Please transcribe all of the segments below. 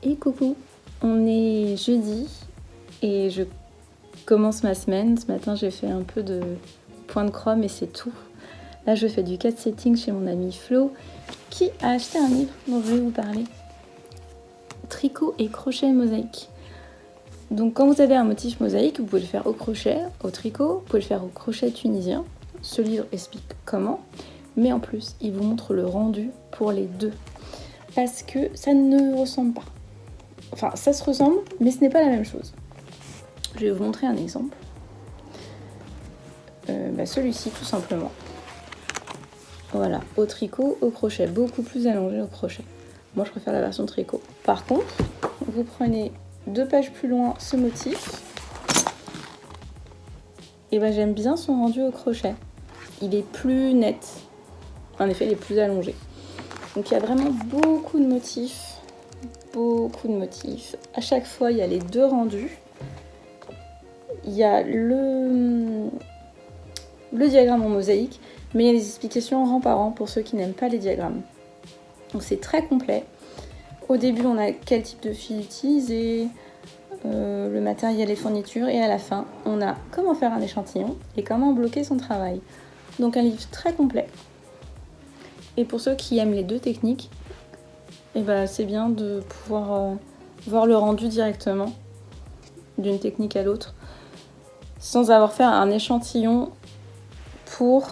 Et coucou, on est jeudi et je commence ma semaine. Ce matin j'ai fait un peu de point de chrome et c'est tout. Là je fais du cat setting chez mon ami Flo qui a acheté un livre dont je vais vous parler. Tricot et crochet mosaïque. Donc quand vous avez un motif mosaïque, vous pouvez le faire au crochet, au tricot, vous pouvez le faire au crochet tunisien. Ce livre explique comment, mais en plus il vous montre le rendu pour les deux. Parce que ça ne ressemble pas. Enfin, ça se ressemble, mais ce n'est pas la même chose. Je vais vous montrer un exemple. Celui-ci, tout simplement. Voilà, au tricot, au crochet. Beaucoup plus allongé au crochet. Moi, je préfère la version tricot. Par contre, vous prenez 2 pages plus loin ce motif. Et j'aime bien son rendu au crochet. Il est plus net. En effet, il est plus allongé. Donc, il y a vraiment beaucoup de motifs. Beaucoup de motifs. À chaque fois, il y a les 2 rendus. Il y a le diagramme en mosaïque, mais il y a les explications rang par rang pour ceux qui n'aiment pas les diagrammes. Donc c'est très complet. Au début, on a quel type de fil utiliser, le matériel et fournitures, et à la fin, on a comment faire un échantillon et comment bloquer son travail. Donc un livre très complet. Et pour ceux qui aiment les 2 techniques, c'est bien de pouvoir voir le rendu directement d'une technique à l'autre, sans avoir fait un échantillon pour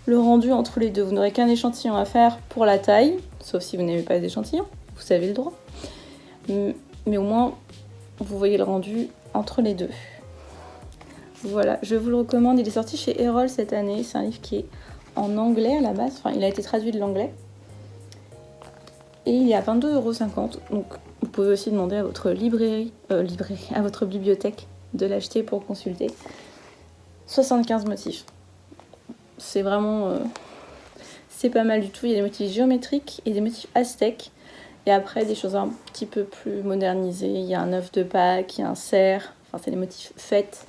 le rendu entre les deux. Vous n'aurez qu'un échantillon à faire pour la taille, sauf si vous n'aimez pas les échantillons, vous avez le droit. Mais au moins, vous voyez le rendu entre les deux. Voilà, je vous le recommande. Il est sorti chez Erol cette année. C'est un livre qui est en anglais à la base. Enfin, il a été traduit de l'anglais. Et il est à 22,50 €. Donc, vous pouvez aussi demander à votre à votre bibliothèque de l'acheter pour consulter. 75 motifs. C'est vraiment... c'est pas mal du tout. Il y a des motifs géométriques et des motifs aztèques. Et après, des choses un petit peu plus modernisées. Il y a un œuf de Pâques, il y a un cerf. Enfin, c'est des motifs fêtes.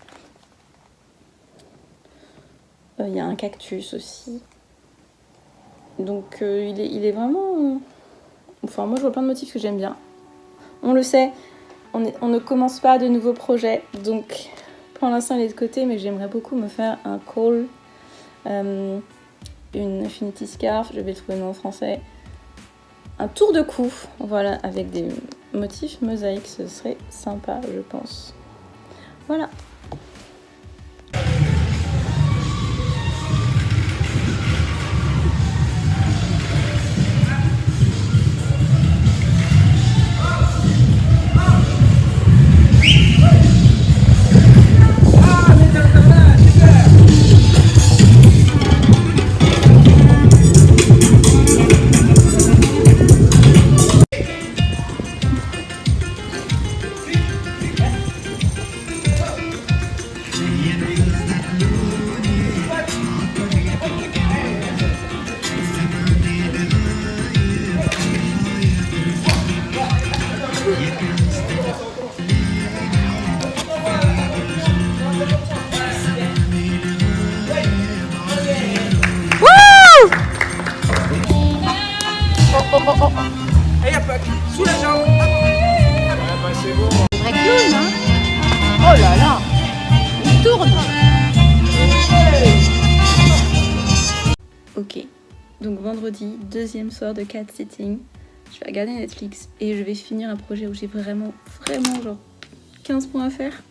Il y a un cactus aussi. Donc, il est vraiment... Enfin, moi, je vois plein de motifs que j'aime bien. On le sait, on ne commence pas de nouveaux projets. Donc, pour l'instant, il est de côté, mais j'aimerais beaucoup me faire un col, une infinity scarf, je vais le trouver le nom en français. Un tour de cou, voilà, avec des motifs mosaïques, ce serait sympa, je pense. Voilà. Et hop, sous la jambe. C'est bon. Vrai clown, hein. Oh là là, il tourne. Ok, donc vendredi, 2e soir de cat sitting. Je vais regarder Netflix et je vais finir un projet où j'ai vraiment genre 15 points à faire.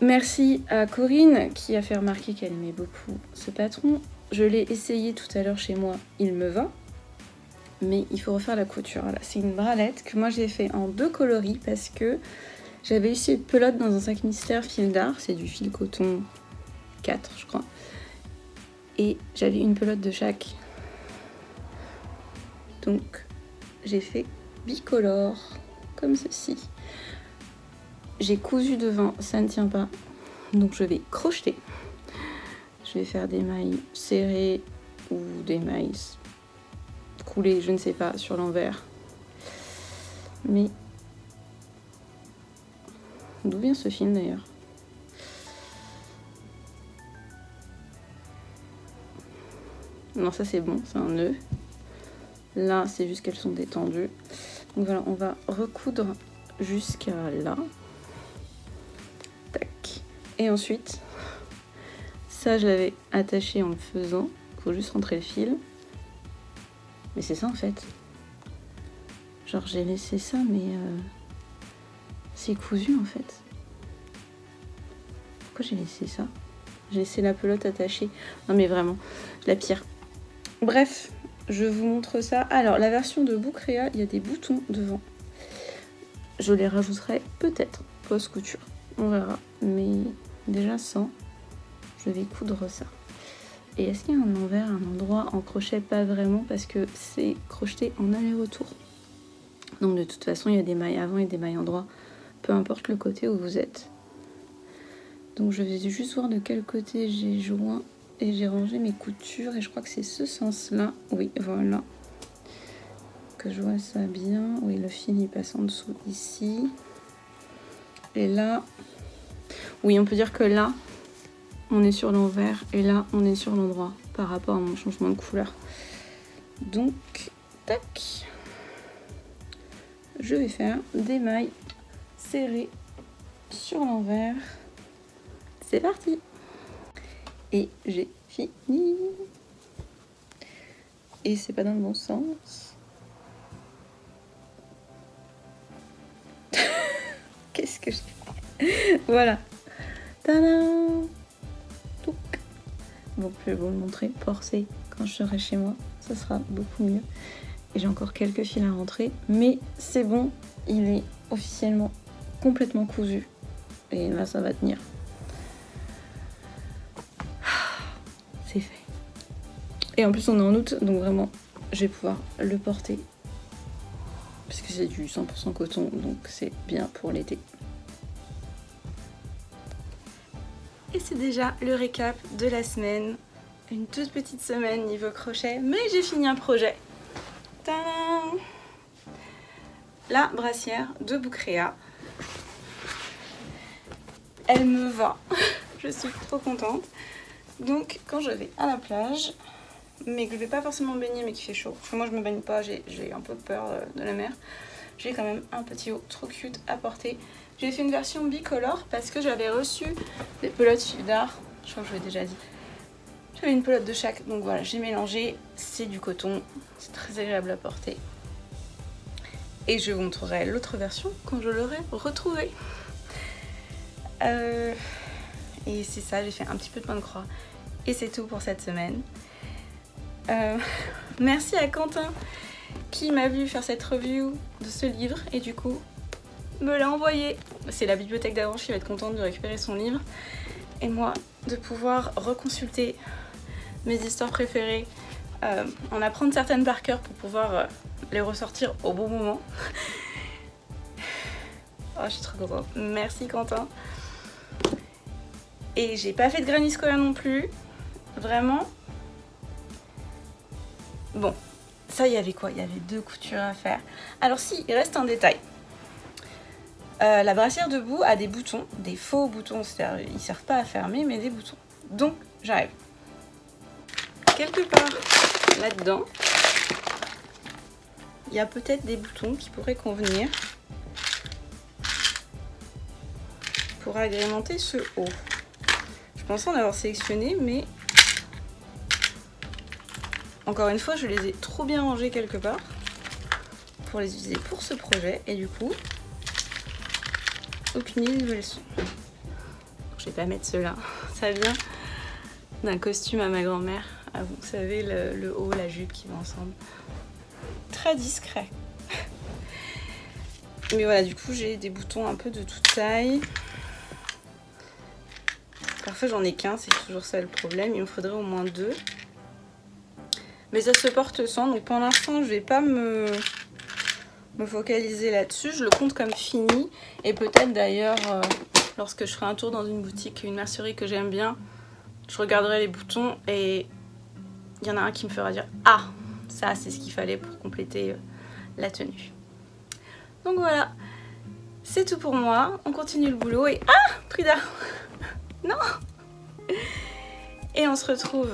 Merci à Corinne qui a fait remarquer qu'elle aimait beaucoup ce patron. Je l'ai essayé tout à l'heure chez moi, il me va. Mais il faut refaire la couture. Voilà, c'est une bralette que moi j'ai fait en 2 coloris parce que j'avais eu cette pelote dans un sac mystère fil d'art. C'est du fil coton 4, je crois. Et j'avais une pelote de chaque. Donc j'ai fait bicolore comme ceci. J'ai cousu devant, ça ne tient pas. Donc je vais crocheter. Je vais faire des mailles serrées ou des mailles coulées, je ne sais pas, sur l'envers. Mais d'où vient ce film d'ailleurs? Non, ça c'est bon, c'est un nœud. Là, c'est juste qu'elles sont détendues. Donc voilà, on va recoudre jusqu'à là. Tac. Et ensuite, ça je l'avais attaché en le faisant. Il faut juste rentrer le fil. Mais c'est ça en fait. Genre j'ai laissé ça, mais c'est cousu en fait. Pourquoi j'ai laissé ça? J'ai laissé la pelote attachée. Non mais vraiment, la pire. Bref, je vous montre ça. Alors la version de Boucréa, il y a des boutons devant. Je les rajouterai peut-être post-couture. On verra. Mais déjà sans, je vais coudre ça. Et est-ce qu'il y a un envers, un endroit en crochet? Pas vraiment parce que c'est crocheté en aller-retour. Donc de toute façon, il y a des mailles avant et des mailles endroit. Peu importe le côté où vous êtes. Donc je vais juste voir de quel côté j'ai joint et j'ai rangé mes coutures. Et je crois que c'est ce sens-là. Oui, voilà. Que je vois ça bien. Oui, le fil il passe en dessous ici. Et là, oui, on peut dire que là, on est sur l'envers et là, on est sur l'endroit par rapport à mon changement de couleur. Donc, tac. Je vais faire des mailles serrées sur l'envers. C'est parti! Et j'ai fini. Et c'est pas dans le bon sens. Qu'est-ce que j'ai fait? Voilà. Tadam! Touc. Bon, je vais vous le montrer. Forcé quand je serai chez moi. Ça sera beaucoup mieux. Et j'ai encore quelques fils à rentrer. Mais c'est bon. Il est officiellement complètement cousu. Et là, ça va tenir. C'est fait. Et en plus, on est en août. Donc vraiment, je vais pouvoir le porter. Parce que c'est du 100% coton. Donc c'est bien pour l'été. Et c'est déjà le récap de la semaine. Une toute petite semaine niveau crochet, mais j'ai fini un projet. Tadam! La brassière de Boucréa. Elle me va. Je suis trop contente. Donc quand je vais à la plage, mais que je vais pas forcément me baigner mais qu'il fait chaud, parce que moi je me baigne pas, j'ai un peu peur de la mer, j'ai quand même un petit haut trop cute à porter. J'ai fait une version bicolore parce que j'avais reçu des pelotes fil d'art, je crois que je vous l'ai déjà dit. J'avais une pelote de chaque, donc voilà, j'ai mélangé, c'est du coton, c'est très agréable à porter. Et je vous montrerai l'autre version quand je l'aurai retrouvée. Et c'est ça, j'ai fait un petit peu de point de croix. Et c'est tout pour cette semaine. Merci à Quentin qui m'a vu faire cette review de ce livre et du coup me l'a envoyé. C'est la bibliothèque d'Avranches qui va être contente de récupérer son livre. Et moi de pouvoir reconsulter mes histoires préférées, en apprendre certaines par cœur pour pouvoir les ressortir au bon moment. Oh, je suis trop contente. Merci Quentin. Et j'ai pas fait de granny square non plus. Vraiment. Bon, ça il y avait quoi? Il y avait 2 coutures à faire. Alors si, il reste un détail. La brassière debout a des boutons, des faux boutons, c'est-à-dire ils servent pas à fermer, mais des boutons. Donc j'arrive. Quelque part là-dedans, il y a peut-être des boutons qui pourraient convenir pour agrémenter ce haut. Je pensais en avoir sélectionné, mais encore une fois, je les ai trop bien rangés quelque part pour les utiliser pour ce projet. Et du coup, aucune idée d'où elles sont. Je vais pas mettre ceux-là. Ça vient d'un costume à ma grand-mère. Ah, vous savez, le haut, la jupe qui va ensemble. Très discret. Mais voilà, du coup, j'ai des boutons un peu de toute taille. Parfois, j'en ai qu'un, c'est toujours ça le problème. Il me faudrait au moins 2. Mais ça se porte sans, donc pour l'instant, je vais pas me focaliser là-dessus. Je le compte comme fini. Et peut-être d'ailleurs, lorsque je ferai un tour dans une boutique, une mercerie que j'aime bien, je regarderai les boutons et il y en a un qui me fera dire « Ah, ça, c'est ce qu'il fallait pour compléter la tenue. » Donc voilà, c'est tout pour moi. On continue le boulot et... Ah, Frida. Non. Et on se retrouve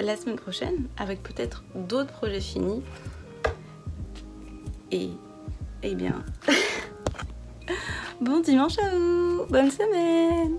la semaine prochaine avec peut-être d'autres projets finis. Et eh bien, bon dimanche à vous, bonne semaine.